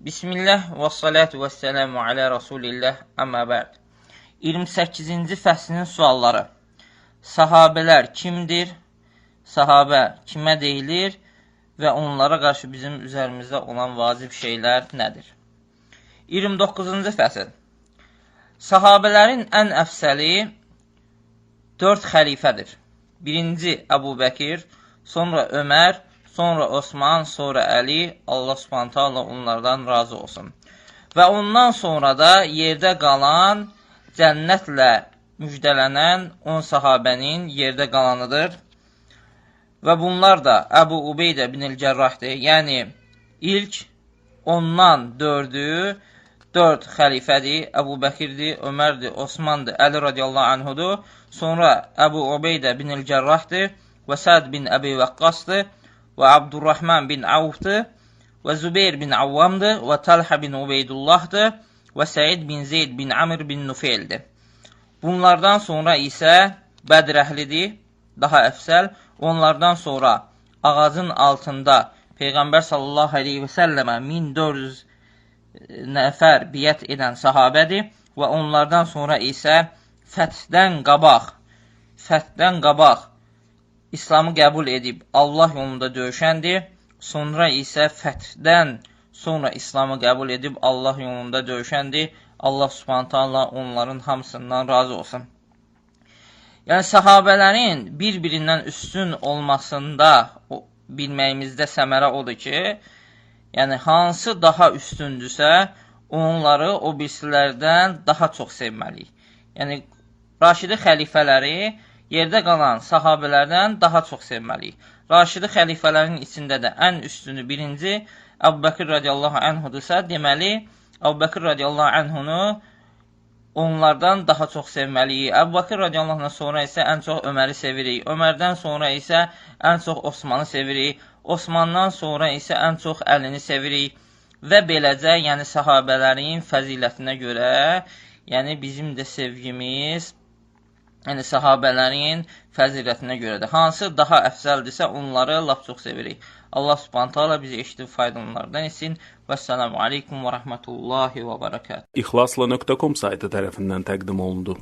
Bismillah və salatu və selamu alə Rasulillah, əmmə bə'd. 28-ci fəslinin sualları. Sahabələr kimdir? Sahabə kimə deyilir? Və onlara qarşı bizim üzərimizdə olan vacib şeylər nədir? 29-cu fəsil. Sahabələrin ən əfsəli 4 xəlifədir. Birinci Əbu Bəkir, sonra Ömər, sonra Osman, sonra Əli, Allah Subhanahu taala onlardan razı olsun. Və ondan sonra da yerdə qalan, cənnətlə müjdələnən 10 sahabənin yerdə qalanıdır. Və bunlar da Əbu Ubeydə bin Cərrahdır. Yəni, ilk ondan 4 xəlifədir. Əbu Bəkirdir, Ömərdir, Osmandır, Əli radiyallahu anhudur. Sonra Əbu Ubeydə bin Cərrahdır və Səd bin Əbi Vəqqasdır. Və Abdurrahman bin Avfdır, və Zübeyir bin Avvamdır, və Talha bin Ubeydullahdır, və Səid bin Zeyd bin Amr bin Nufeldir. Bunlardan sonra isə Bədr əhlidir, daha əfsəl. Onlardan sonra ağacın altında Peyğəmbər sallallahu aleyhi və səlləmə 1400 nəfər biət edən sahabədir və onlardan sonra isə fəthdən qabaq İslamı qəbul edib Allah yolunda döyüşəndir. Sonra isə fəthdən sonra İslamı qəbul edib Allah yolunda döyüşəndir. Allah Subhanahu taala onların hamısından razı olsun. Yəni, sahabələrin bir-birindən üstün olmasında bilməyimizdə səmərə odur ki, yəni, hansı daha üstündürsə, onları o birisilərdən daha çox sevməliyik. Yəni, Raşidi xəlifələri yerdə qalan sahabələrdən daha çox sevməliyik. Raşidi xəlifələrin içində də ən üstünü birinci Əbu Bəkir radiyallahu anhudursa, deməli, Əbu Bəkir radiyallahu anhunu onlardan daha çox sevməliyik. Əbu Bəkir radiyallahu anhuna sonra isə ən çox Öməri sevirik. Ömərdən sonra isə ən çox Osmanı sevirik. Osmandan sonra isə ən çox Əlini sevirik. Və beləcə, yəni sahabələrin fəzilətinə görə, yəni bizim də sevgimiz, yəni sahabələrin fəzilətinə görədir. Hansı daha əfsəldirsə, onları lap çox sevirik. Allah Subhanahu taala bizi eşidib faydalananlardan etsin. Vəssalamu aleykum və rəhmətullahi və bərəkət. İxlasla.com saytı tərəfindən təqdim olundu.